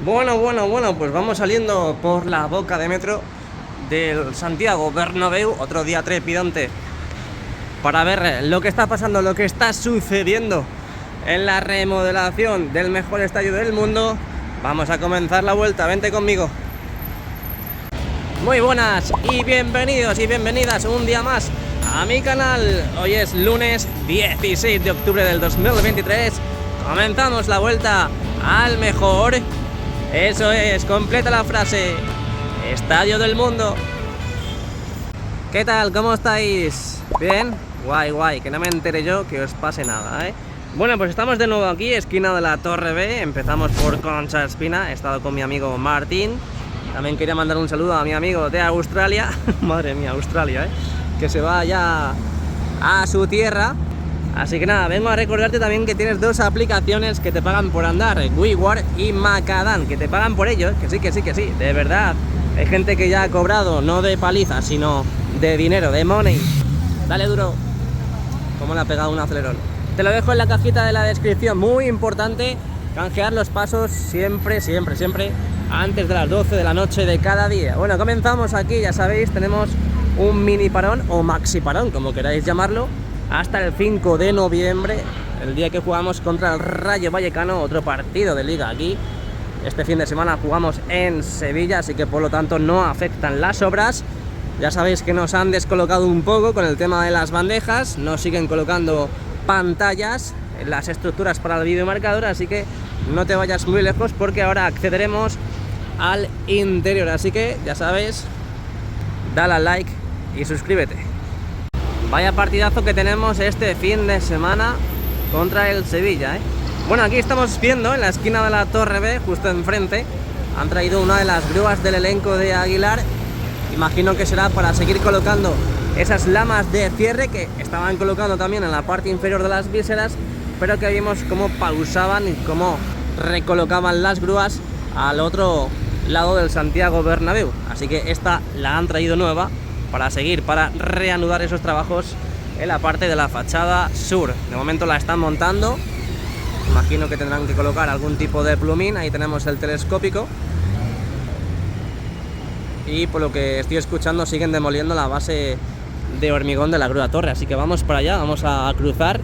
Bueno, pues vamos saliendo por la boca de metro del Santiago Bernabéu, otro día trepidante, para ver lo que está pasando, lo que está sucediendo en la remodelación del mejor estadio del mundo. Vamos a comenzar la vuelta, vente conmigo. Muy buenas y bienvenidos y bienvenidas un día más a mi canal. Hoy es lunes 16 de octubre del 2023. Comenzamos la vuelta al mejor. Eso es, completa la frase. Estadio del mundo. ¿Qué tal? ¿Cómo estáis? ¿Bien? Guay, que no me entere yo que os pase nada, ¿eh? Bueno, pues estamos de nuevo aquí, esquina de la Torre B. Empezamos por Concha Espina. He estado con mi amigo Martín. También quería mandar un saludo a mi amigo de Australia. Madre mía, Australia, ¿eh? Que se va ya a su tierra. Así que nada, vengo a recordarte también que tienes dos aplicaciones que te pagan por andar, WeWork y Macadam, que te pagan por ello, que sí, de verdad. Hay gente que ya ha cobrado, no de paliza, sino de dinero, de money. Dale duro. Como le ha pegado un acelerón. Te lo dejo en la cajita de la descripción, muy importante, canjear los pasos siempre, antes de las 12 de la noche de cada día. Bueno, comenzamos aquí, ya sabéis, tenemos un mini parón o maxi parón, como queráis llamarlo, hasta el 5 de noviembre, el día que jugamos contra el Rayo Vallecano, otro partido de liga aquí. Este fin de semana jugamos en Sevilla, así que por lo tanto no afectan las obras. Ya sabéis que nos han descolocado un poco con el tema de las bandejas, nos siguen colocando pantallas en las estructuras para el videomarcador, así que no te vayas muy lejos porque ahora accederemos al interior. Así que ya sabes, dale al like y suscríbete. Vaya partidazo que tenemos este fin de semana contra el Sevilla, ¿eh? Bueno, aquí estamos viendo en la esquina de la Torre B, justo enfrente, han traído una de las grúas del elenco de Aguilar. Imagino que será para seguir colocando esas lamas de cierre que estaban colocando también en la parte inferior de las vísceras, pero que vimos cómo pausaban y cómo recolocaban las grúas al otro lado del Santiago Bernabéu. Así que esta la han traído nueva para seguir, para reanudar esos trabajos en la parte de la fachada sur. De momento la están montando. Imagino que tendrán que colocar algún tipo de plumín. Ahí tenemos el telescópico. Y por lo que estoy escuchando siguen demoliendo la base de hormigón de la grúa torre. Así que vamos para allá, vamos a cruzar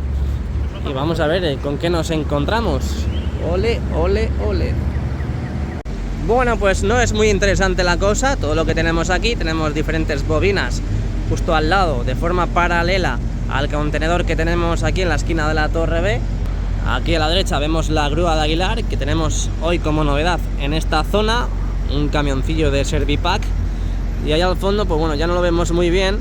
y vamos a ver con qué nos encontramos. Ole. Bueno, pues no es muy interesante la cosa. Todo lo que tenemos aquí, tenemos diferentes bobinas justo al lado, de forma paralela al contenedor que tenemos aquí en la esquina de la Torre B. Aquí a la derecha vemos la grúa de Aguilar, que tenemos hoy como novedad en esta zona, un camioncillo de Servipack. Y ahí al fondo, pues bueno, ya no lo vemos muy bien,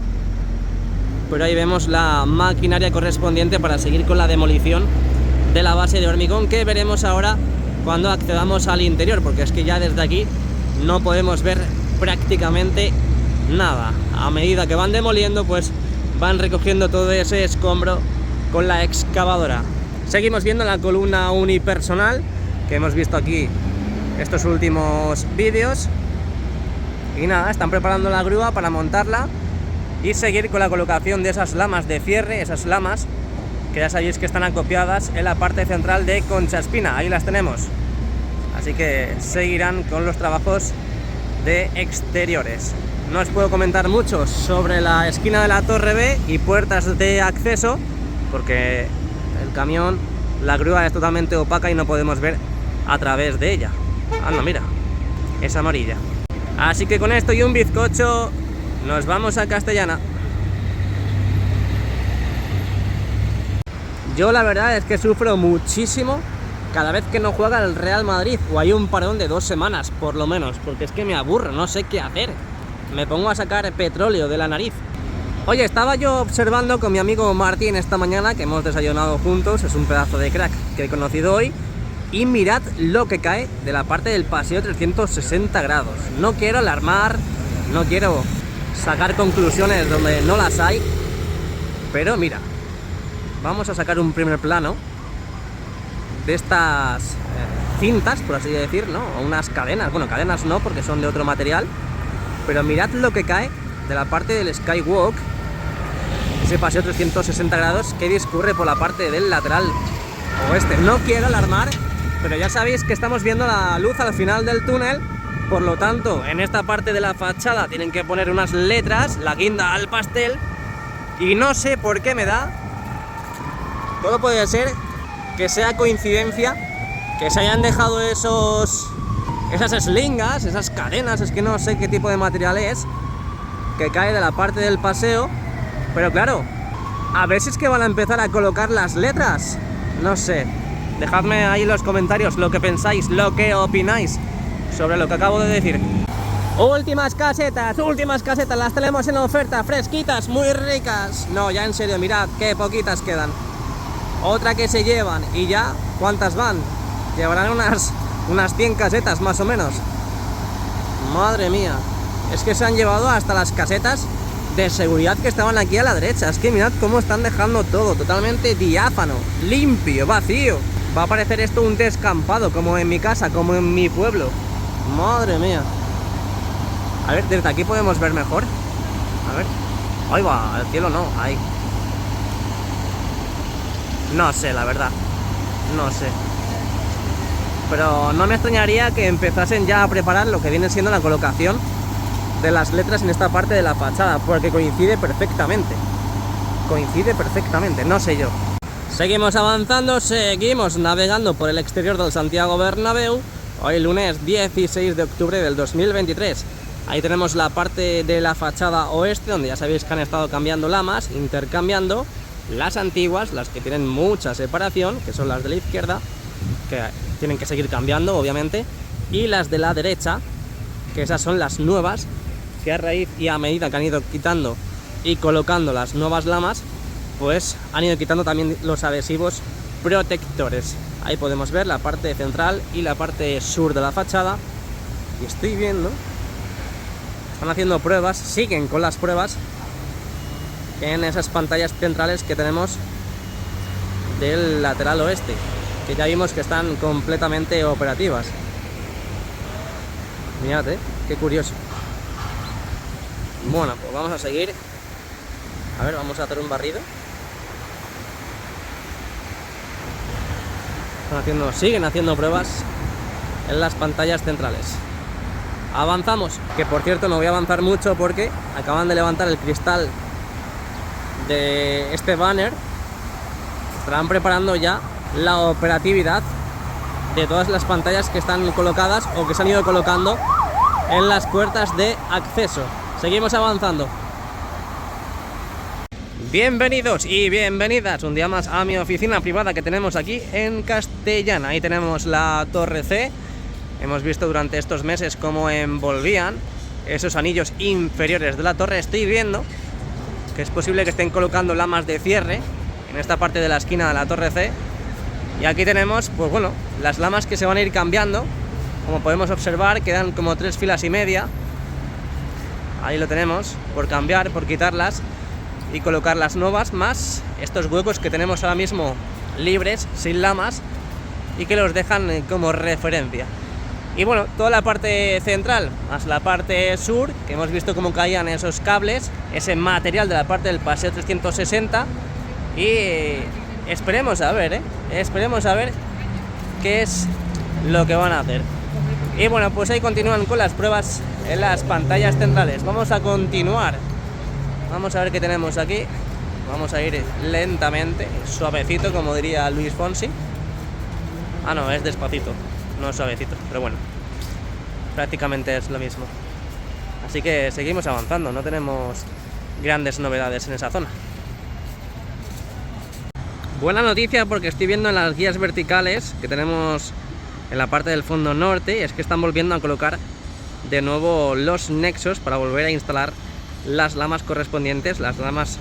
pero ahí vemos la maquinaria correspondiente para seguir con la demolición de la base de hormigón, que veremos ahora cuando accedamos al interior, porque es que ya desde aquí no podemos ver prácticamente nada. A medida que van demoliendo, pues van recogiendo todo ese escombro con la excavadora. Seguimos viendo la columna unipersonal que hemos visto aquí estos últimos vídeos. Y nada, están preparando la grúa para montarla y seguir con la colocación de esas lamas de cierre, esas lamas que ya sabéis que están acopiadas en la parte central de Concha Espina. Ahí las tenemos. Así que seguirán con los trabajos de exteriores. No os puedo comentar mucho sobre la esquina de la Torre B y puertas de acceso, porque el camión, la grúa es totalmente opaca y no podemos ver a través de ella. Anda, mira, es amarilla. Así que con esto y un bizcocho nos vamos a Castellana. Yo la verdad es que sufro muchísimo cada vez que no juega el Real Madrid o hay un parón de 2 semanas por lo menos, porque es que me aburro, no sé qué hacer. Me pongo a sacar petróleo de la nariz. Oye, estaba yo observando con mi amigo Martín esta mañana, que hemos desayunado juntos, es un pedazo de crack que he conocido hoy, y mirad lo que cae de la parte del paseo 360 grados. No quiero alarmar, no quiero sacar conclusiones donde no las hay, pero mira. Vamos a sacar un primer plano de estas cintas, por así decir, ¿no? O unas cadenas. Bueno, cadenas no, porque son de otro material. Pero mirad lo que cae de la parte del Skywalk, ese paseo 360 grados que discurre por la parte del lateral oeste. No quiero alarmar, pero ya sabéis que estamos viendo la luz al final del túnel. Por lo tanto, en esta parte de la fachada tienen que poner unas letras, la guinda al pastel, y no sé por qué me da. Todo puede ser que sea coincidencia, que se hayan dejado esas eslingas, esas cadenas, es que no sé qué tipo de material es, que cae de la parte del paseo, pero claro, a ver si es que van a empezar a colocar las letras, no sé. Dejadme ahí en los comentarios lo que pensáis, lo que opináis sobre lo que acabo de decir. Últimas casetas, las tenemos en oferta, fresquitas, muy ricas. No, ya en serio, mirad qué poquitas quedan. Otra que se llevan y ya, ¿cuántas van? Llevarán unas 100 casetas más o menos. Madre mía, es que se han llevado hasta las casetas de seguridad que estaban aquí a la derecha. Es que mirad cómo están dejando todo totalmente diáfano, limpio, vacío. Va a parecer esto un descampado, como en mi casa, como en mi pueblo. Madre mía. A ver, desde aquí podemos ver mejor. A ver. Ahí va, el cielo no, ahí. No sé, la verdad. No sé. Pero no me extrañaría que empezasen ya a preparar lo que viene siendo la colocación de las letras en esta parte de la fachada, porque coincide perfectamente. Coincide perfectamente, no sé yo. Seguimos avanzando, seguimos navegando por el exterior del Santiago Bernabéu. Hoy lunes 16 de octubre del 2023. Ahí tenemos la parte de la fachada oeste, donde ya sabéis que han estado cambiando lamas, intercambiando las antiguas, las que tienen mucha separación, que son las de la izquierda, que tienen que seguir cambiando obviamente, y las de la derecha, que esas son las nuevas, que a raíz y a medida que han ido quitando y colocando las nuevas lamas, pues han ido quitando también los adhesivos protectores. Ahí podemos ver la parte central y la parte sur de la fachada, y estoy viendo, están haciendo pruebas, siguen con las pruebas en esas pantallas centrales que tenemos del lateral oeste, que ya vimos que están completamente operativas. Mirad, qué curioso. Bueno, pues vamos a seguir. A ver, vamos a hacer un barrido. Siguen haciendo pruebas en las pantallas centrales. Avanzamos, que por cierto no voy a avanzar mucho porque acaban de levantar el cristal de este banner. Estarán preparando ya la operatividad de todas las pantallas que están colocadas o que se han ido colocando en las puertas de acceso. Seguimos avanzando. Bienvenidos y bienvenidas un día más a mi oficina privada que tenemos aquí en Castellana. Ahí tenemos la Torre C. Hemos visto durante estos meses cómo envolvían esos anillos inferiores de la torre. Estoy viendo que es posible que estén colocando lamas de cierre en esta parte de la esquina de la Torre C. Y aquí tenemos, pues bueno, las lamas que se van a ir cambiando. Como podemos observar, quedan como 3 filas y media. Ahí lo tenemos, por cambiar, por quitarlas y colocar las nuevas, más estos huecos que tenemos ahora mismo libres, sin lamas, y que los dejan como referencia. Y bueno, toda la parte central, más la parte sur, que hemos visto cómo caían esos cables, ese material de la parte del paseo 360, y esperemos a ver, esperemos a ver qué es lo que van a hacer. Y bueno, pues ahí continúan con las pruebas en las pantallas centrales. Vamos a continuar. Vamos a ver qué tenemos aquí. Vamos a ir lentamente, suavecito, como diría Luis Fonsi. Ah, no, es despacito, no es suavecito, pero bueno, prácticamente es lo mismo. Así que seguimos avanzando, no tenemos grandes novedades en esa zona. Buena noticia, porque estoy viendo en las guías verticales que tenemos en la parte del fondo norte, y es que están volviendo a colocar de nuevo los nexos para volver a instalar las lamas correspondientes, las lamas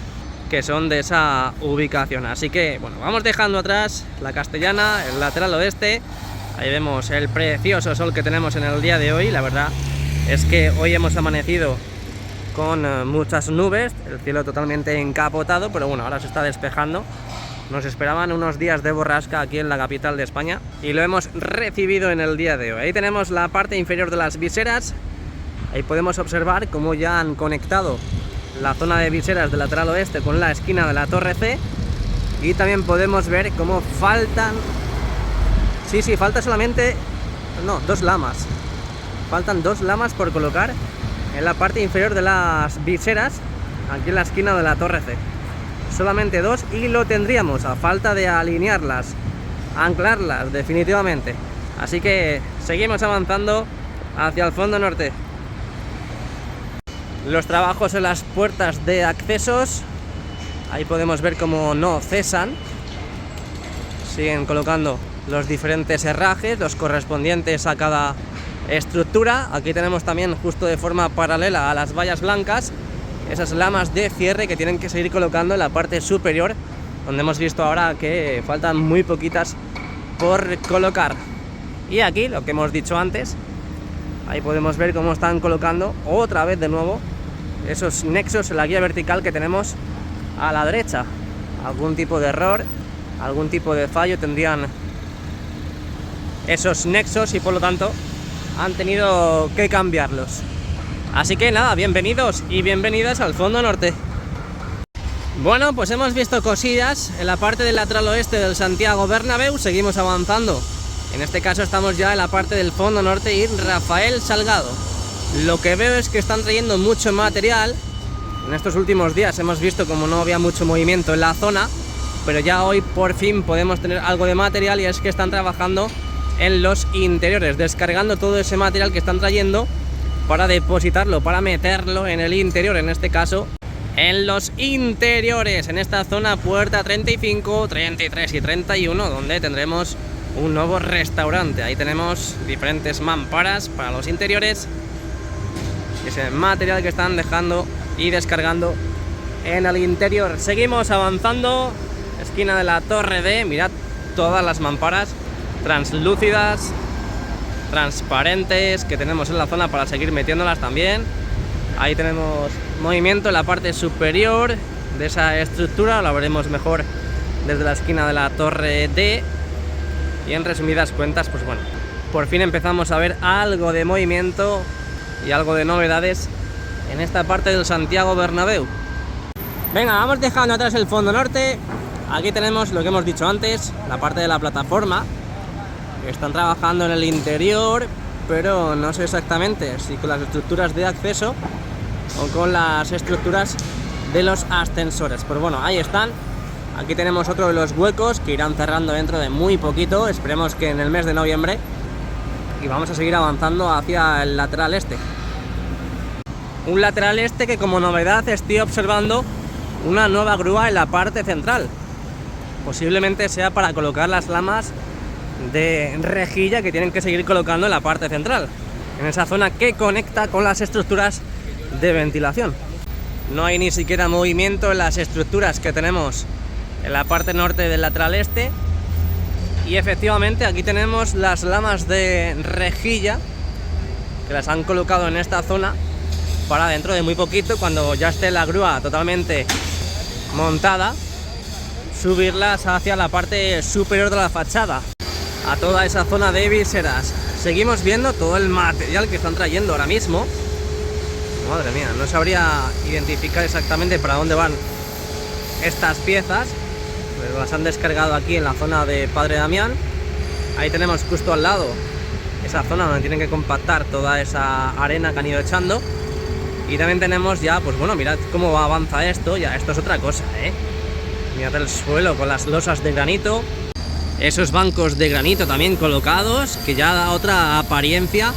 que son de esa ubicación. Así que bueno, vamos dejando atrás la Castellana, el lateral oeste. Ahí vemos el precioso sol que tenemos en el día de hoy. La verdad es que hoy hemos amanecido con muchas nubes, el cielo totalmente encapotado, pero bueno, ahora se está despejando. Nos esperaban unos días de borrasca aquí en la capital de España y lo hemos recibido en el día de hoy. Ahí tenemos la parte inferior de las viseras. Ahí podemos observar cómo ya han conectado la zona de viseras del lateral oeste con la esquina de la Torre C, y también podemos ver cómo faltan Sí, falta solamente... No, 2 lamas. Faltan 2 lamas por colocar en la parte inferior de las viseras, aquí en la esquina de la torre C. Solamente 2 y lo tendríamos, a falta de alinearlas, anclarlas definitivamente. Así que seguimos avanzando hacia el fondo norte. Los trabajos en las puertas de accesos, ahí podemos ver cómo no cesan. Siguen colocando los diferentes herrajes, los correspondientes a cada estructura. Aquí tenemos también, justo de forma paralela a las vallas blancas, esas lamas de cierre que tienen que seguir colocando en la parte superior, donde hemos visto ahora que faltan muy poquitas por colocar. Y aquí, lo que hemos dicho antes, ahí podemos ver cómo están colocando otra vez de nuevo esos nexos en la guía vertical que tenemos a la derecha. Algún tipo de error, algún tipo de fallo tendrían esos nexos y por lo tanto han tenido que cambiarlos. Así que nada, bienvenidos y bienvenidas al fondo norte. Bueno, pues hemos visto cosillas en la parte del lateral oeste del Santiago Bernabéu. Seguimos avanzando. En este caso estamos ya en la parte del fondo norte y Rafael Salgado. Lo que veo es que están trayendo mucho material. En estos últimos días hemos visto como no había mucho movimiento en la zona, pero ya hoy por fin podemos tener algo de material, y es que están trabajando en los interiores, descargando todo ese material que están trayendo para depositarlo, para meterlo en el interior, en este caso en los interiores, en esta zona puerta 35, 33 y 31, donde tendremos un nuevo restaurante. Ahí tenemos diferentes mamparas para los interiores, ese material que están dejando y descargando en el interior. Seguimos avanzando, esquina de la torre D, mirad todas las mamparas translúcidas, transparentes que tenemos en la zona para seguir metiéndolas también. Ahí tenemos movimiento en la parte superior de esa estructura, lo veremos mejor desde la esquina de la torre D. Y en resumidas cuentas, pues bueno, por fin empezamos a ver algo de movimiento y algo de novedades en esta parte del Santiago Bernabéu. Venga, vamos dejando atrás el fondo norte. Aquí tenemos lo que hemos dicho antes, la parte de la plataforma. Están trabajando en el interior, pero no sé exactamente si con las estructuras de acceso o con las estructuras de los ascensores. Pero bueno, ahí están. Aquí tenemos otro de los huecos que irán cerrando dentro de muy poquito, esperemos que en el mes de noviembre. Y vamos a seguir avanzando hacia el lateral este. Un lateral este que, como novedad, estoy observando una nueva grúa en la parte central. Posiblemente sea para colocar las lamas de rejilla que tienen que seguir colocando en la parte central, en esa zona que conecta con las estructuras de ventilación. No hay ni siquiera movimiento en las estructuras que tenemos en la parte norte del lateral este. Y efectivamente aquí tenemos las lamas de rejilla que las han colocado en esta zona para dentro de muy poquito, cuando ya esté la grúa totalmente montada, subirlas hacia la parte superior de la fachada, a toda esa zona de viseras. Seguimos viendo todo el material que están trayendo ahora mismo. Madre mía, no sabría identificar exactamente para dónde van estas piezas, pero las han descargado aquí en la zona de Padre Damián. Ahí tenemos justo al lado esa zona donde tienen que compactar toda esa arena que han ido echando. Y también tenemos ya, pues bueno, mirad cómo avanza esto. Ya esto es otra cosa, mirad el suelo con las losas de granito, esos bancos de granito también colocados, que ya da otra apariencia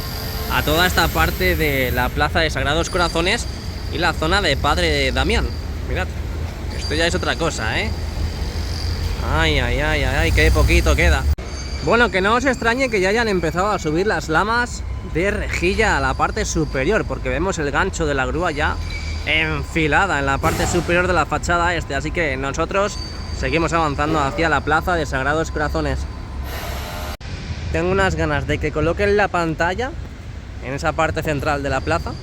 a toda esta parte de la plaza de Sagrados Corazones y la zona de Padre Damián. Mirad, esto ya es otra cosa, Ay, qué poquito queda. Bueno, que no os extrañe que ya hayan empezado a subir las lamas de rejilla a la parte superior, porque vemos el gancho de la grúa ya enfilada en la parte superior de la fachada este. Así que nosotros seguimos avanzando hacia la plaza de Sagrados Corazones. Tengo unas ganas de que coloquen la pantalla en esa parte central de la plaza.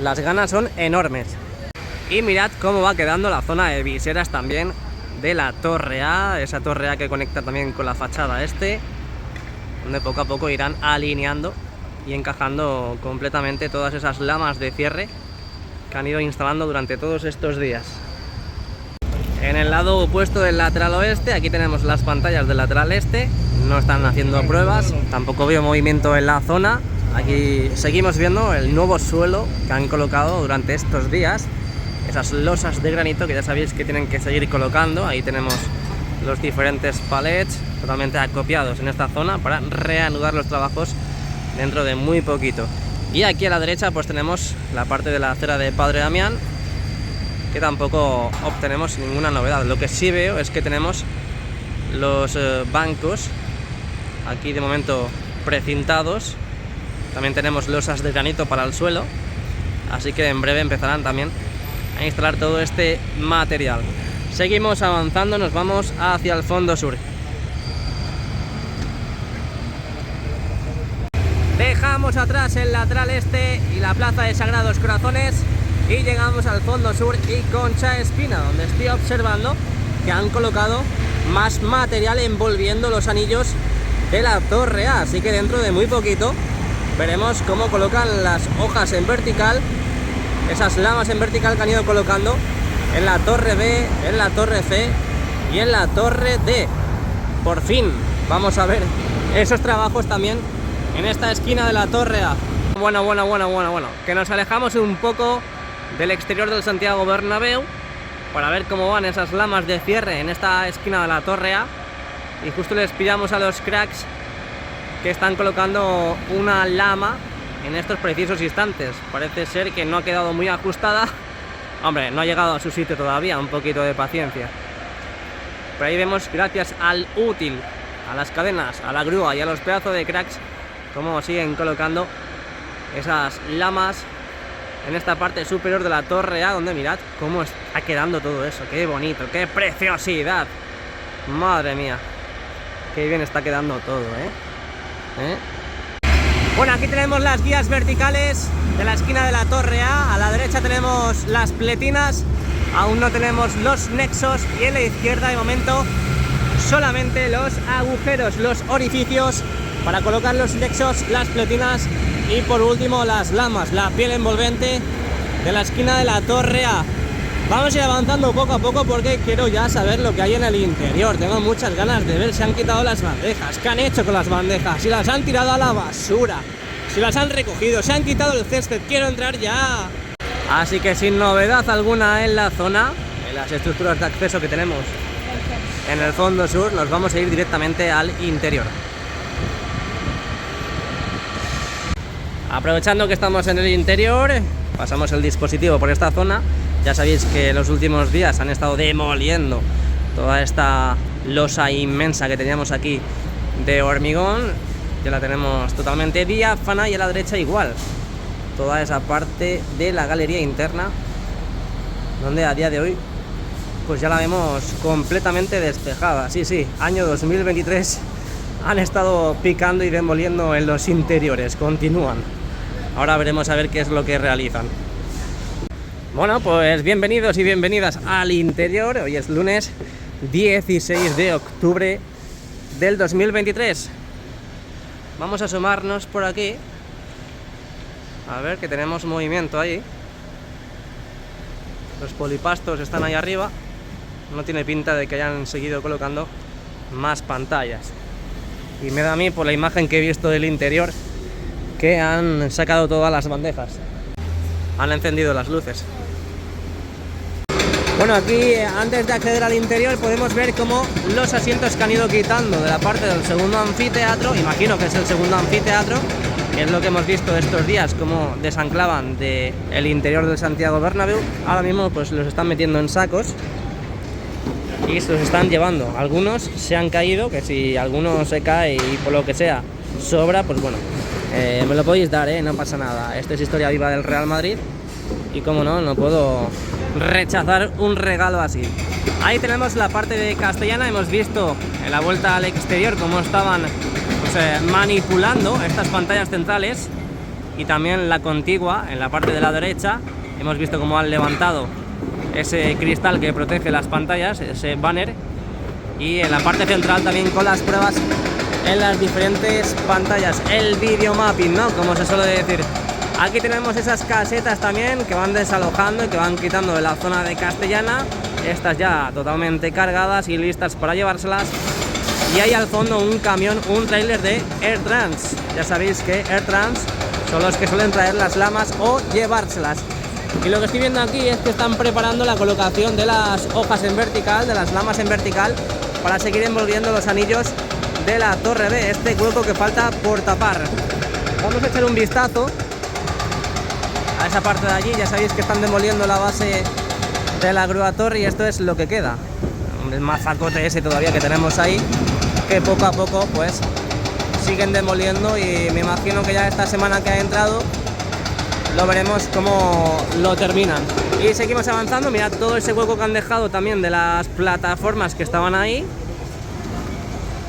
Las ganas son enormes. Y mirad cómo va quedando la zona de viseras también de la torre A, esa torre A que conecta también con la fachada este, donde poco a poco irán alineando y encajando completamente todas esas lamas de cierre que han ido instalando durante todos estos días. En el lado opuesto del lateral oeste, aquí tenemos las pantallas del lateral este. no están haciendo pruebas, tampoco veo movimiento en la zona. Aquí seguimos viendo el nuevo suelo que han colocado durante estos días, esas losas de granito que ya sabéis que tienen que seguir colocando. Ahí tenemos los diferentes palets totalmente acopiados en esta zona para reanudar los trabajos dentro de muy poquito. Y aquí a la derecha pues tenemos la parte de la acera de Padre Damián, que tampoco obtenemos ninguna novedad. Lo que sí veo es que tenemos los bancos aquí de momento precintados. También tenemos losas de granito para el suelo, así que en breve empezarán también a instalar todo este material. Seguimos avanzando, nos vamos hacia el fondo sur. Dejamos atrás el lateral este y la plaza de Sagrados Corazones y llegamos al fondo sur y Concha Espina, donde estoy observando que han colocado más material envolviendo los anillos de la torre A, así que dentro de muy poquito veremos cómo colocan las hojas en vertical, esas lamas en vertical que han ido colocando en la torre B, en la torre C y en la torre D. Por fin vamos a ver esos trabajos también en esta esquina de la torre A. Bueno, que nos alejamos un poco del exterior del Santiago Bernabéu para ver cómo van esas lamas de cierre en esta esquina de la torre A, y justo les pillamos a los cracks que están colocando una lama en estos precisos instantes. Parece ser que no ha quedado muy ajustada. Hombre, no ha llegado a su sitio todavía, un poquito de paciencia. Pero ahí vemos, gracias al útil, a las cadenas, a la grúa y a los pedazos de cracks, cómo siguen colocando esas lamas en esta parte superior de la torre A, donde mirad cómo está quedando todo eso. Qué bonito, qué preciosidad. Madre mía, qué bien está quedando todo, Bueno, aquí tenemos las guías verticales de la esquina de la torre A. A la derecha tenemos las pletinas, aún no tenemos los nexos, y en la izquierda de momento solamente los agujeros, los orificios para colocar los nexos, las pletinas y por último las lamas, la piel envolvente de la esquina de la torre A. Vamos a ir avanzando poco a poco porque quiero ya saber lo que hay en el interior. Tengo muchas ganas de ver si han quitado las bandejas, qué han hecho con las bandejas, si las han tirado a la basura, si las han recogido, si han quitado el césped. Quiero entrar ya. Así que sin novedad alguna en la zona, en las estructuras de acceso que tenemos en el fondo sur, nos vamos a ir directamente al interior. Aprovechando que estamos en el interior, pasamos el dispositivo por esta zona. Ya sabéis que en los últimos días han estado demoliendo toda esta losa inmensa que teníamos aquí de hormigón. Ya la tenemos totalmente diáfana, y a la derecha igual, toda esa parte de la galería interna, donde a día de hoy pues ya la vemos completamente despejada. Sí, año 2023, han estado picando y demoliendo en los interiores, continúan. Ahora veremos a ver qué es lo que realizan. Bueno, pues bienvenidos y bienvenidas al interior. Hoy es lunes 16 de octubre del 2023. Vamos a asomarnos por aquí, a ver que tenemos movimiento ahí. Los polipastos están ahí arriba. No tiene pinta de que hayan seguido colocando más pantallas. Y me da a mí, por la imagen que he visto del interior, que han sacado todas las bandejas. Han encendido las luces. Bueno, aquí antes de acceder al interior podemos ver cómo los asientos que han ido quitando de la parte del segundo anfiteatro, imagino que es el segundo anfiteatro, que es lo que hemos visto estos días, cómo desanclaban del interior del Santiago Bernabéu. Ahora mismo pues los están metiendo en sacos y se los están llevando. Algunos se han caído, que si alguno se cae y por lo que sea sobra, pues bueno, me lo podéis dar, no pasa nada. Esto es historia viva del Real Madrid y como no puedo rechazar un regalo así. Ahí tenemos la parte de Castellana. Hemos visto en la vuelta al exterior cómo estaban manipulando estas pantallas centrales, y también la contigua en la parte de la derecha. Hemos visto cómo han levantado ese cristal que protege las pantallas, ese banner, y en la parte central también con las pruebas en las diferentes pantallas, el video mapping, ¿no?, como se suele decir. Aquí tenemos esas casetas también que van desalojando y que van quitando de la zona de Castellana. Estas ya totalmente cargadas y listas para llevárselas y hay al fondo un camión, un tráiler de AirTrans. Ya sabéis que AirTrans son los que suelen traer las lamas o llevárselas. Y lo que estoy viendo aquí es que están preparando la colocación de las hojas en vertical, de las lamas en vertical, para seguir envolviendo los anillos de la torre B, este hueco que falta por tapar. Vamos a echar un vistazo a esa parte de allí. Ya sabéis que están demoliendo la base de la grúa torre y esto es lo que queda. El mazacote ese todavía que tenemos ahí, que poco a poco pues siguen demoliendo, y me imagino que ya esta semana que ha entrado lo veremos cómo lo terminan. Y seguimos avanzando. Mirad todo ese hueco que han dejado también de las plataformas que estaban ahí,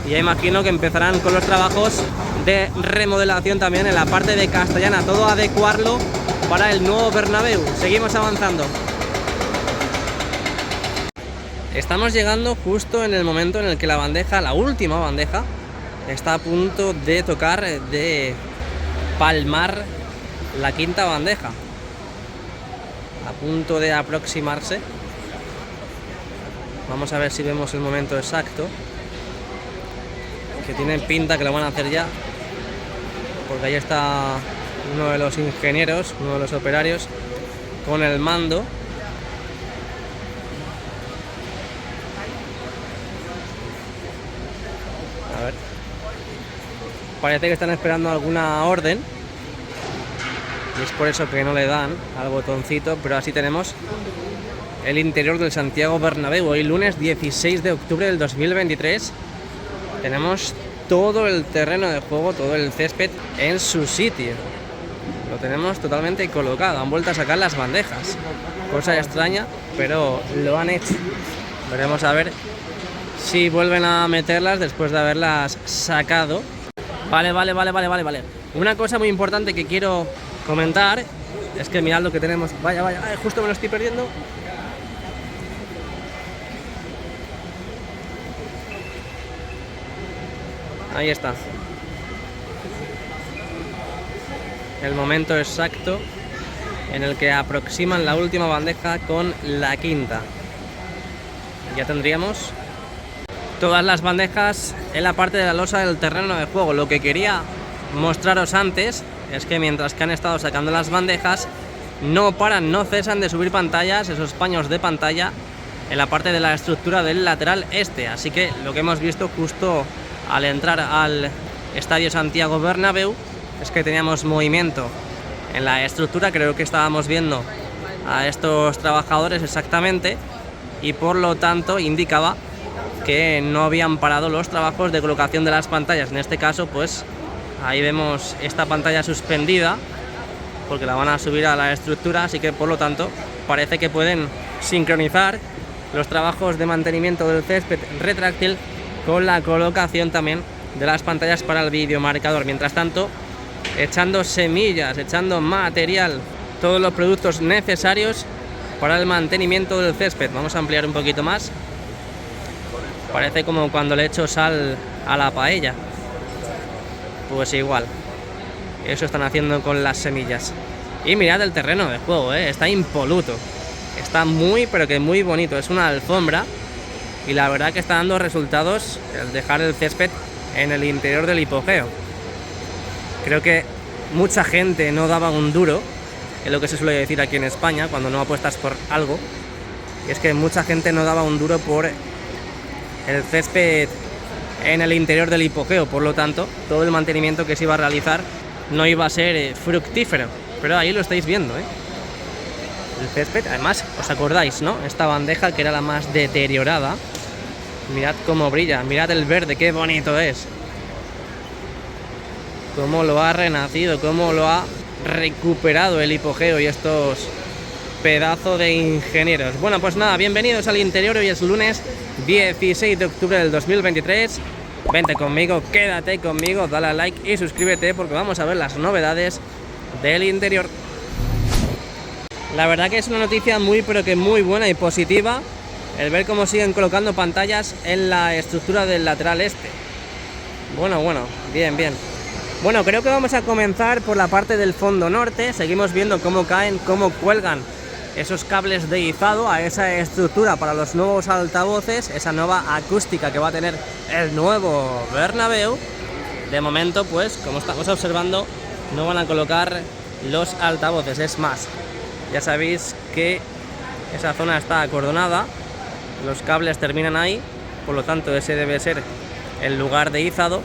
y ya imagino que empezarán con los trabajos de remodelación también en la parte de Castellana, todo adecuarlo para el nuevo Bernabéu. Seguimos avanzando. Estamos llegando justo en el momento en el que la bandeja, la última bandeja, está a punto de tocar, de palmar la quinta bandeja, a punto de aproximarse. Vamos a ver si vemos el momento exacto, que tiene pinta que lo van a hacer ya, porque ahí está uno de los ingenieros, uno de los operarios con el mando. A ver, parece que están esperando alguna orden y es por eso que no le dan al botoncito, pero así tenemos el interior del Santiago Bernabéu. Hoy lunes 16 de octubre del 2023 tenemos todo el terreno de juego, todo el césped en su sitio. Lo tenemos totalmente colocado. Han vuelto a sacar las bandejas, cosa extraña, pero lo han hecho. Veremos a ver si vuelven a meterlas después de haberlas sacado. Vale. Una cosa muy importante que quiero comentar es que mirad lo que tenemos. Vaya, ay, justo me lo estoy perdiendo. Ahí está. El momento exacto en el que aproximan la última bandeja con la quinta. Ya tendríamos todas las bandejas en la parte de la losa del terreno de juego. Lo que quería mostraros antes es que mientras que han estado sacando las bandejas, no paran, no cesan de subir pantallas, esos paños de pantalla, en la parte de la estructura del lateral este. Así que lo que hemos visto justo al entrar al Estadio Santiago Bernabéu es que teníamos movimiento en la estructura. Creo que estábamos viendo a estos trabajadores exactamente, y por lo tanto indicaba que no habían parado los trabajos de colocación de las pantallas. En este caso, pues ahí vemos esta pantalla suspendida porque la van a subir a la estructura, así que por lo tanto parece que pueden sincronizar los trabajos de mantenimiento del césped retráctil con la colocación también de las pantallas para el videomarcador. Mientras tanto, echando semillas, echando material, todos los productos necesarios para el mantenimiento del césped. Vamos a ampliar un poquito más. Parece como cuando le echo sal a la paella. Pues igual. Eso están haciendo con las semillas. Y mirad el terreno de juego, está impoluto. Está muy, pero que muy bonito. Es una alfombra. Y la verdad que está dando resultados el dejar el césped en el interior del hipogeo. Creo que mucha gente no daba un duro, es lo que se suele decir aquí en España cuando no apuestas por algo. Y es que mucha gente no daba un duro por el césped en el interior del hipogeo. Por lo tanto, todo el mantenimiento que se iba a realizar no iba a ser fructífero. Pero ahí lo estáis viendo, el césped. Además, ¿os acordáis, no? Esta bandeja que era la más deteriorada. Mirad cómo brilla, mirad el verde, qué bonito es. Cómo lo ha renacido, cómo lo ha recuperado el hipogeo y estos pedazos de ingenieros. Bueno, pues nada, bienvenidos al interior. Hoy es lunes 16 de octubre del 2023. Vente conmigo, quédate conmigo, dale a like y suscríbete porque vamos a ver las novedades del interior. La verdad que es una noticia muy, pero que muy buena y positiva el ver cómo siguen colocando pantallas en la estructura del lateral este. Bueno, bien. Bueno, creo que vamos a comenzar por la parte del fondo norte. Seguimos viendo cómo caen, cómo cuelgan esos cables de izado a esa estructura para los nuevos altavoces, esa nueva acústica que va a tener el nuevo Bernabéu. De momento, pues, como estamos observando, no van a colocar los altavoces. Es más, ya sabéis que esa zona está acordonada, los cables terminan ahí, por lo tanto ese debe ser el lugar de izado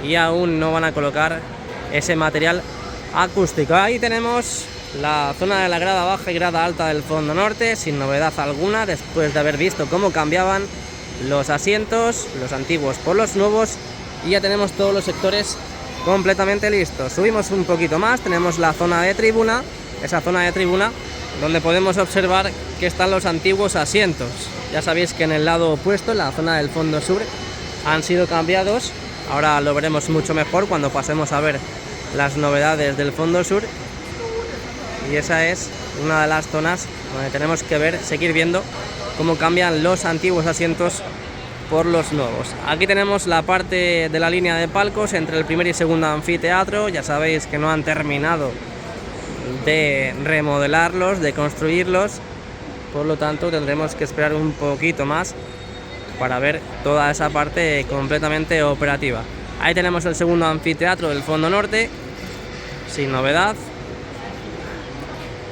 y aún no van a colocar ese material acústico. Ahí tenemos la zona de la grada baja y grada alta del fondo norte, sin novedad alguna, después de haber visto cómo cambiaban los asientos, los antiguos por los nuevos, y ya tenemos todos los sectores completamente listos. Subimos un poquito más, tenemos la zona de tribuna, esa zona de tribuna donde podemos observar que están los antiguos asientos. Ya sabéis que en el lado opuesto, en la zona del fondo sur, han sido cambiados. Ahora lo veremos mucho mejor cuando pasemos a ver las novedades del fondo sur. Y esa es una de las zonas donde tenemos que ver, seguir viendo cómo cambian los antiguos asientos por los nuevos. Aquí tenemos la parte de la línea de palcos entre el primer y segundo anfiteatro. Ya sabéis que no han terminado de remodelarlos, de construirlos, por lo tanto tendremos que esperar un poquito más para ver toda esa parte completamente operativa. Ahí tenemos el segundo anfiteatro del fondo norte, sin novedad.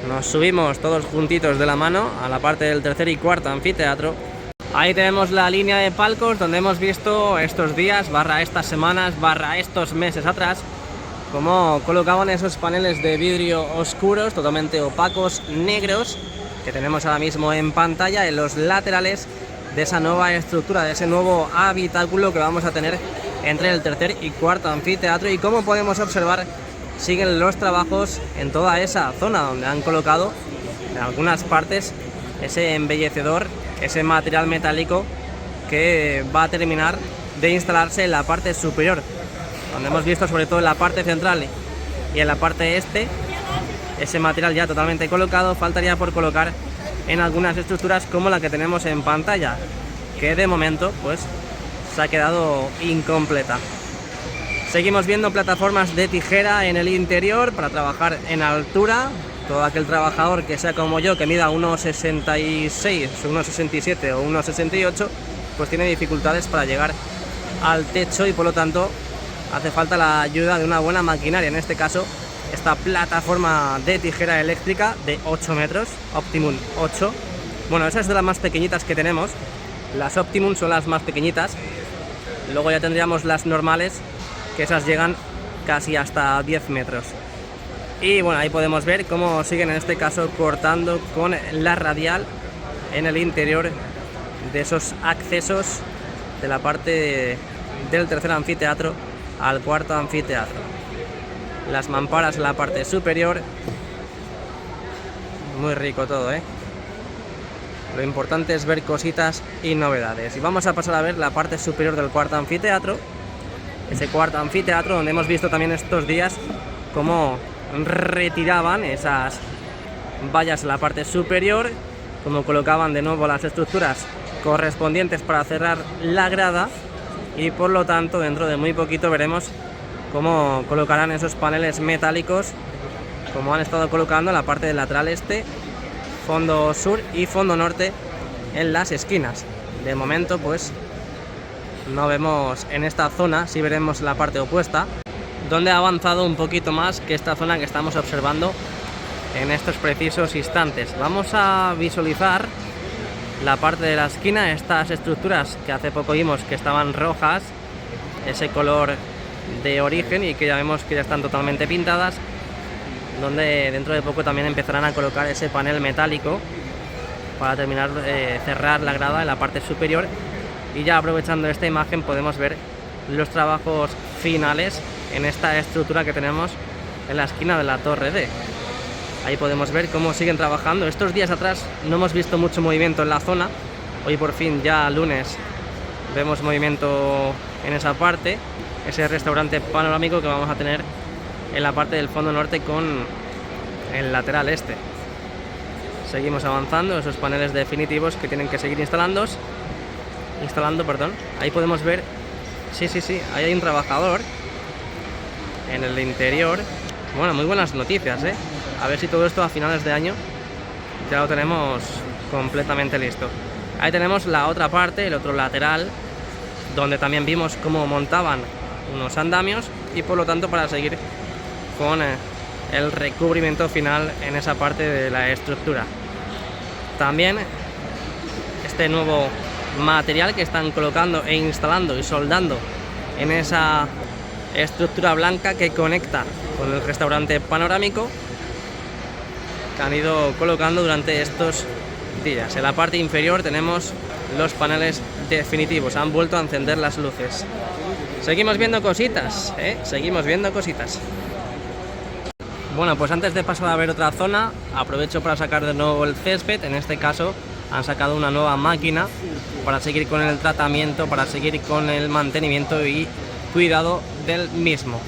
Nos subimos todos juntitos de la mano a la parte del tercer y cuarto anfiteatro. Ahí tenemos la línea de palcos donde hemos visto estos días, estas semanas, estos meses atrás, cómo colocaban esos paneles de vidrio oscuros, totalmente opacos, negros, que tenemos ahora mismo en pantalla en los laterales de esa nueva estructura, de ese nuevo habitáculo que vamos a tener entre el tercer y cuarto anfiteatro. Y como podemos observar, siguen los trabajos en toda esa zona donde han colocado en algunas partes ese embellecedor, ese material metálico que va a terminar de instalarse en la parte superior, donde hemos visto sobre todo en la parte central y en la parte este ese material ya totalmente colocado. Faltaría por colocar en algunas estructuras como la que tenemos en pantalla, que de momento pues se ha quedado incompleta. Seguimos viendo plataformas de tijera en el interior para trabajar en altura. Todo aquel trabajador que sea como yo, que mida 1,66, 1,67 o 1,68, pues tiene dificultades para llegar al techo y por lo tanto hace falta la ayuda de una buena maquinaria. En este caso, esta plataforma de tijera eléctrica de 8 metros, Optimum 8. Bueno, esa es de las más pequeñitas que tenemos. Las Optimum son las más pequeñitas. Luego ya tendríamos las normales, que esas llegan casi hasta 10 metros. Y bueno, ahí podemos ver cómo siguen en este caso cortando con la radial en el interior de esos accesos de la parte del tercer anfiteatro al cuarto anfiteatro. Las mamparas en la parte superior. Muy rico todo, ¿eh? Lo importante es ver cositas y novedades. Y vamos a pasar a ver la parte superior del cuarto anfiteatro. Ese cuarto anfiteatro donde hemos visto también estos días cómo retiraban esas vallas en la parte superior, como colocaban de nuevo las estructuras correspondientes para cerrar la grada, y por lo tanto dentro de muy poquito veremos cómo colocarán esos paneles metálicos como han estado colocando en la parte del lateral este, fondo sur y fondo norte en las esquinas. De momento pues no vemos en esta zona, sí veremos la parte opuesta, donde ha avanzado un poquito más que esta zona que estamos observando en estos precisos instantes. Vamos a visualizar la parte de la esquina, estas estructuras que hace poco vimos que estaban rojas, ese color de origen, y que ya vemos que ya están totalmente pintadas, donde dentro de poco también empezarán a colocar ese panel metálico para terminar de cerrar la grada en la parte superior. Y ya aprovechando esta imagen podemos ver los trabajos finales en esta estructura que tenemos en la esquina de la torre D. Ahí podemos ver cómo siguen trabajando. Estos días atrás no hemos visto mucho movimiento en la zona. Hoy por fin, ya lunes, vemos movimiento en esa parte. Ese restaurante panorámico que vamos a tener en la parte del fondo norte con el lateral este. Seguimos avanzando, esos paneles definitivos que tienen que seguir instalando. Ahí podemos ver, sí, ahí hay un trabajador en el interior. Bueno, muy buenas noticias, ¿eh? A ver si todo esto a finales de año ya lo tenemos completamente listo. Ahí tenemos la otra parte, el otro lateral, donde también vimos cómo montaban unos andamios y por lo tanto para seguir con el recubrimiento final en esa parte de la estructura. También este nuevo material que están colocando e instalando y soldando en esa estructura blanca que conecta con el restaurante panorámico, que han ido colocando durante estos días. En la parte inferior tenemos los paneles definitivos, han vuelto a encender las luces. Seguimos viendo cositas, seguimos viendo cositas. Bueno, pues antes de pasar a ver otra zona, aprovecho para sacar de nuevo el césped. En este caso han sacado una nueva máquina para seguir con el tratamiento, para seguir con el mantenimiento y cuidado del mismo.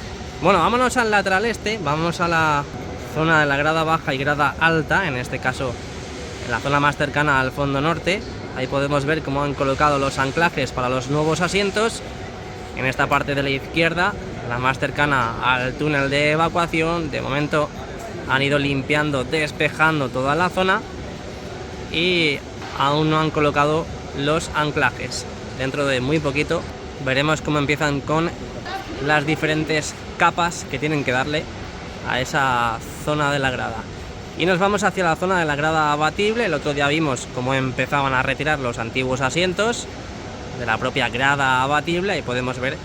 Bueno, vámonos al lateral este, vamos a la zona de la grada baja y grada alta, en este caso en la zona más cercana al fondo norte. Ahí podemos ver cómo han colocado los anclajes para los nuevos asientos. En esta parte de la izquierda, la más cercana al túnel de evacuación, de momento han ido limpiando, despejando toda la zona y aún no han colocado los anclajes. Dentro de muy poquito veremos cómo empiezan con las diferentes capas que tienen que darle a esa zona de la grada. Y nos vamos hacia la zona de la grada abatible. El otro día vimos cómo empezaban a retirar los antiguos asientos de la propia grada abatible y podemos ver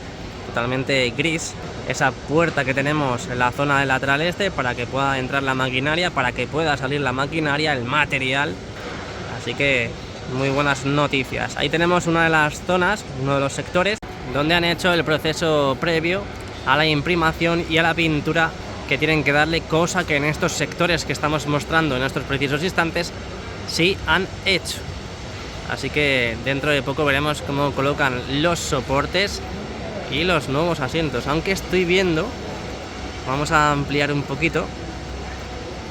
totalmente gris esa puerta que tenemos en la zona del lateral este para que pueda entrar la maquinaria, para que pueda salir la maquinaria, el material. Así que muy buenas noticias. Ahí tenemos una de las zonas, uno de los sectores donde han hecho el proceso previo a la imprimación y a la pintura que tienen que darle, cosa que en estos sectores que estamos mostrando en estos precisos instantes sí han hecho. Así que dentro de poco veremos cómo colocan los soportes y los nuevos asientos, aunque estoy viendo, vamos a ampliar un poquito,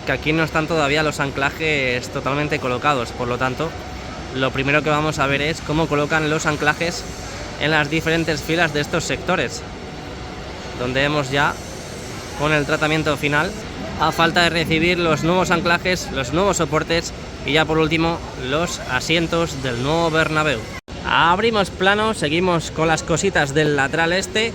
que aquí no están todavía los anclajes totalmente colocados. Por lo tanto, lo primero que vamos a ver es cómo colocan los anclajes en las diferentes filas de estos sectores, donde hemos ya con el tratamiento final, a falta de recibir los nuevos anclajes, los nuevos soportes y ya por último los asientos del nuevo Bernabéu. Abrimos plano, seguimos con las cositas del lateral este.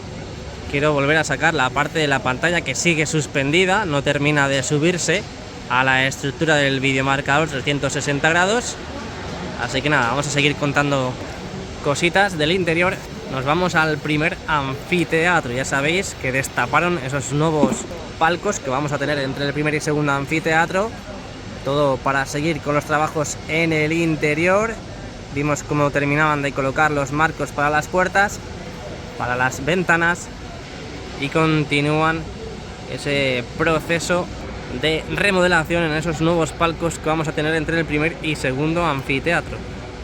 Quiero volver a sacar la parte de la pantalla que sigue suspendida, no termina de subirse a la estructura del videomarcador 360 grados. Así que nada, vamos a seguir contando cositas del interior. Nos vamos al primer anfiteatro. Ya sabéis que destaparon esos nuevos palcos que vamos a tener entre el primer y segundo anfiteatro. Todo para seguir con los trabajos en el interior. Vimos cómo terminaban de colocar los marcos para las puertas, para las ventanas, y continúan ese proceso de remodelación en esos nuevos palcos que vamos a tener entre el primer y segundo anfiteatro.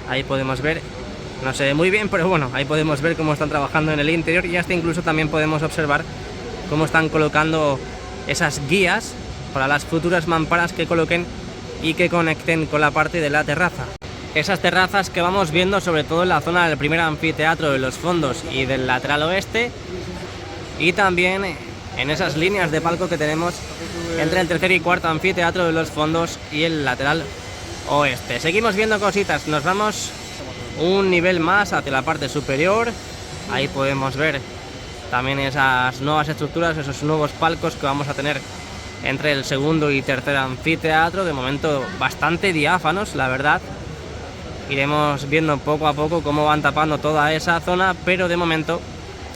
Ahí podemos ver, no se ve muy bien, pero bueno, ahí podemos ver cómo están trabajando en el interior y hasta incluso también podemos observar cómo están colocando esas guías para las futuras mamparas que coloquen y que conecten con la parte de la terraza. Esas terrazas que vamos viendo sobre todo en la zona del primer anfiteatro, de los fondos y del lateral oeste, y también en esas líneas de palco que tenemos entre el tercer y cuarto anfiteatro de los fondos y el lateral oeste. Seguimos viendo cositas, nos vamos un nivel más hacia la parte superior. Ahí podemos ver también esas nuevas estructuras, esos nuevos palcos que vamos a tener entre el segundo y tercer anfiteatro, de momento bastante diáfanos, la verdad. Iremos viendo poco a poco cómo van tapando toda esa zona, pero de momento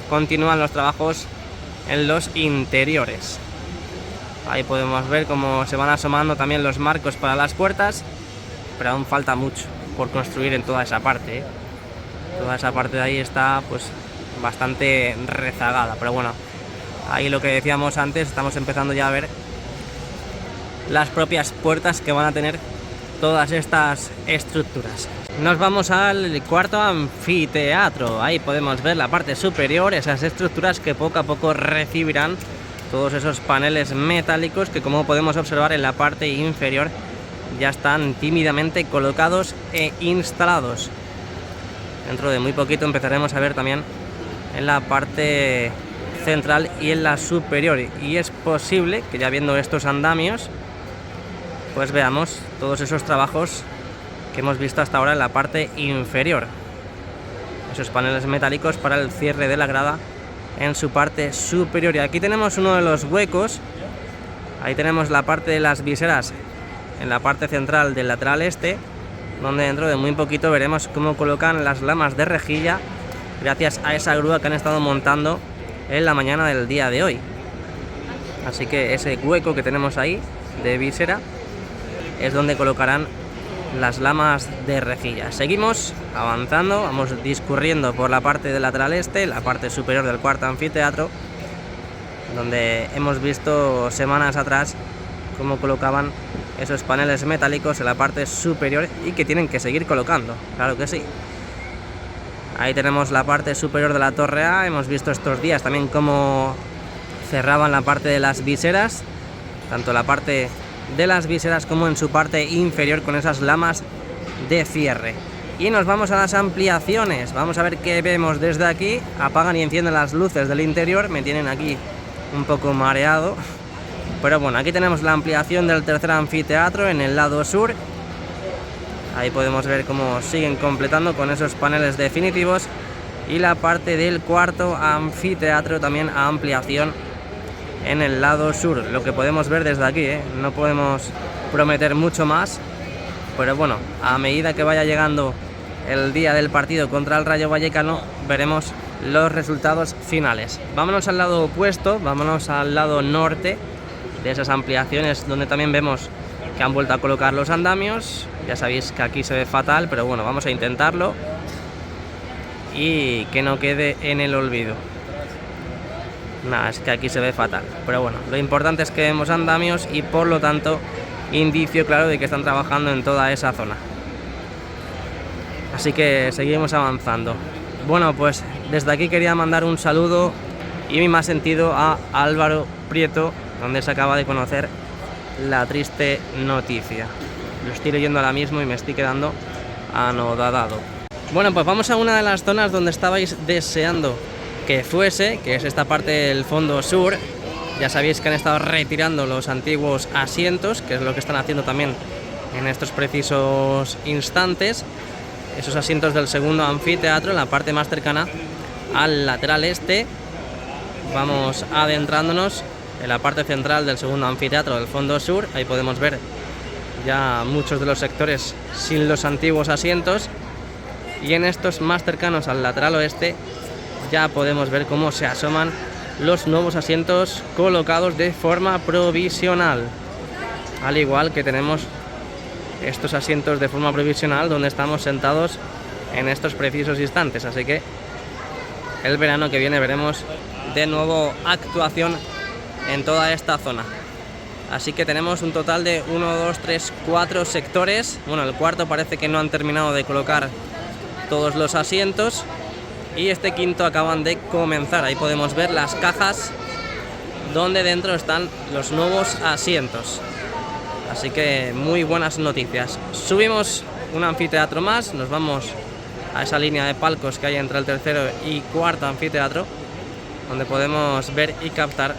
continúan los trabajos en los interiores. Ahí podemos ver cómo se van asomando también los marcos para las puertas, pero aún falta mucho por construir en toda esa parte, Toda esa parte de ahí está pues bastante rezagada, pero bueno, ahí lo que decíamos antes, estamos empezando ya a ver las propias puertas que van a tener todas estas estructuras. Nos vamos al cuarto anfiteatro. Ahí podemos ver la parte superior, esas estructuras que poco a poco recibirán todos esos paneles metálicos que, como podemos observar en la parte inferior, ya están tímidamente colocados e instalados. Dentro de muy poquito empezaremos a ver también en la parte central y en la superior, y es posible que ya viendo estos andamios pues veamos todos esos trabajos que hemos visto hasta ahora en la parte inferior. Esos paneles metálicos para el cierre de la grada en su parte superior. Y aquí tenemos uno de los huecos. Ahí tenemos la parte de las viseras en la parte central del lateral este, donde dentro de muy poquito veremos cómo colocan las lamas de rejilla gracias a esa grúa que han estado montando en la mañana del día de hoy. Así que ese hueco que tenemos ahí de visera es donde colocarán las lamas de rejilla. Seguimos avanzando, vamos discurriendo por la parte del lateral este, la parte superior del cuarto anfiteatro, donde hemos visto semanas atrás cómo colocaban esos paneles metálicos en la parte superior y que tienen que seguir colocando, claro que sí. Ahí tenemos la parte superior de la torre A. Hemos visto estos días también cómo cerraban la parte de las viseras, tanto la parte de las viseras como en su parte inferior con esas lamas de cierre. Y nos vamos a las ampliaciones. Vamos a ver qué vemos desde aquí. Apagan y encienden las luces del interior. Me tienen aquí un poco mareado, pero bueno, aquí tenemos la ampliación del tercer anfiteatro en el lado sur. Ahí podemos ver cómo siguen completando con esos paneles definitivos. Y la parte del cuarto anfiteatro también a ampliación en el lado sur. Lo que podemos ver desde aquí, no podemos prometer mucho más, pero bueno, a medida que vaya llegando el día del partido contra el Rayo Vallecano, veremos los resultados finales. Vámonos al lado opuesto, vámonos al lado norte de esas ampliaciones, donde también vemos que han vuelto a colocar los andamios. Ya sabéis que aquí se ve fatal, pero bueno, vamos a intentarlo y que no quede en el olvido. Nada, es que aquí se ve fatal, pero bueno, lo importante es que vemos andamios y por lo tanto indicio claro de que están trabajando en toda esa zona. Así que seguimos avanzando. Bueno, pues desde aquí quería mandar un saludo y mi más sentido a Álvaro Prieto, donde se acaba de conocer la triste noticia. Lo estoy leyendo ahora mismo y me estoy quedando anodadado. Bueno, pues vamos a una de las zonas donde estabais deseando que fuese, que es esta parte del fondo sur. Ya sabéis que han estado retirando los antiguos asientos, que es lo que están haciendo también en estos precisos instantes. Esos asientos del segundo anfiteatro, en la parte más cercana al lateral este. Vamos adentrándonos en la parte central del segundo anfiteatro del fondo sur. Ahí podemos ver ya muchos de los sectores sin los antiguos asientos. Y en estos más cercanos al lateral oeste ya podemos ver cómo se asoman los nuevos asientos colocados de forma provisional. Al igual que tenemos estos asientos de forma provisional donde estamos sentados en estos precisos instantes. Así que el verano que viene veremos de nuevo actuación en toda esta zona. Así que tenemos un total de 1, 2, 3, 4 sectores. Bueno, el cuarto parece que no han terminado de colocar todos los asientos y este quinto acaban de comenzar. Ahí podemos ver las cajas donde dentro están los nuevos asientos. Así que muy buenas noticias. Subimos un anfiteatro más, nos vamos a esa línea de palcos que hay entre el tercero y cuarto anfiteatro, donde podemos ver y captar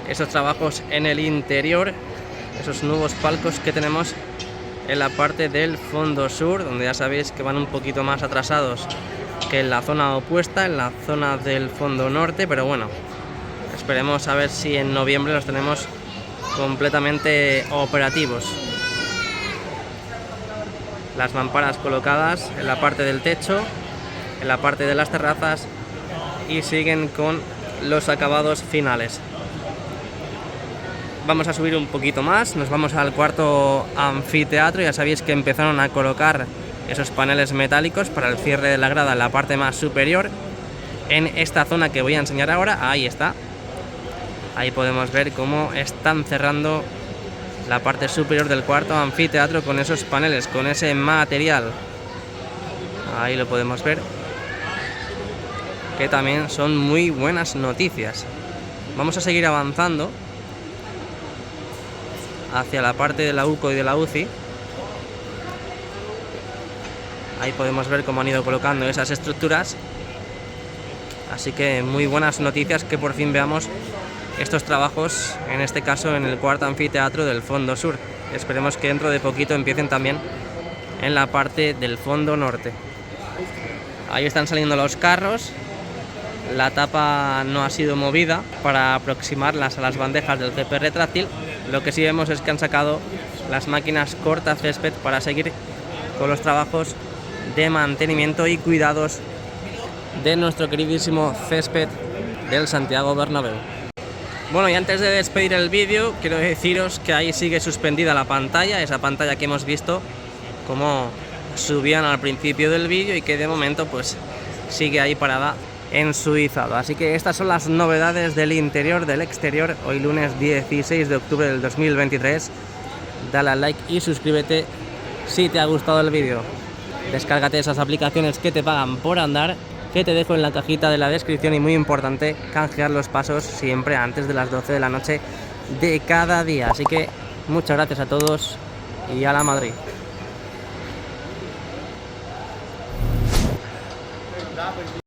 esos trabajos en el interior, esos nuevos palcos que tenemos en la parte del fondo sur, donde ya sabéis que van un poquito más atrasados que en la zona opuesta, en la zona del fondo norte, pero bueno, esperemos a ver si en noviembre los tenemos completamente operativos. Las mamparas colocadas en la parte del techo, en la parte de las terrazas, y siguen con los acabados finales. Vamos a subir un poquito más, nos vamos al cuarto anfiteatro. Ya sabéis que empezaron a colocar esos paneles metálicos para el cierre de la grada en la parte más superior, en esta zona que voy a enseñar ahora. Ahí está. Ahí podemos ver cómo están cerrando la parte superior del cuarto anfiteatro con esos paneles, con ese material. Ahí lo podemos ver, que también son muy buenas noticias. Vamos a seguir avanzando hacia la parte de la UCO y de la UCI. Ahí podemos ver cómo han ido colocando esas estructuras. Así que muy buenas noticias que por fin veamos estos trabajos, en este caso en el cuarto anfiteatro del fondo sur. Esperemos que dentro de poquito empiecen también en la parte del fondo norte. Ahí están saliendo los carros. La tapa no ha sido movida para aproximarlas a las bandejas del GP retráctil. Lo que sí vemos es que han sacado las máquinas corta césped para seguir con los trabajos de mantenimiento y cuidados de nuestro queridísimo césped del Santiago Bernabéu. Bueno, y antes de despedir el vídeo, quiero deciros que ahí sigue suspendida la pantalla, esa pantalla que hemos visto como subían al principio del vídeo y que de momento pues sigue ahí parada en su izado. Así que estas son las novedades del interior, del exterior, hoy lunes 16 de octubre del 2023. Dale al like y suscríbete si te ha gustado el vídeo. Descárgate esas aplicaciones que te pagan por andar, que te dejo en la cajita de la descripción, y muy importante, canjear los pasos siempre antes de las 12 de la noche de cada día. Así que muchas gracias a todos y a la Madrid.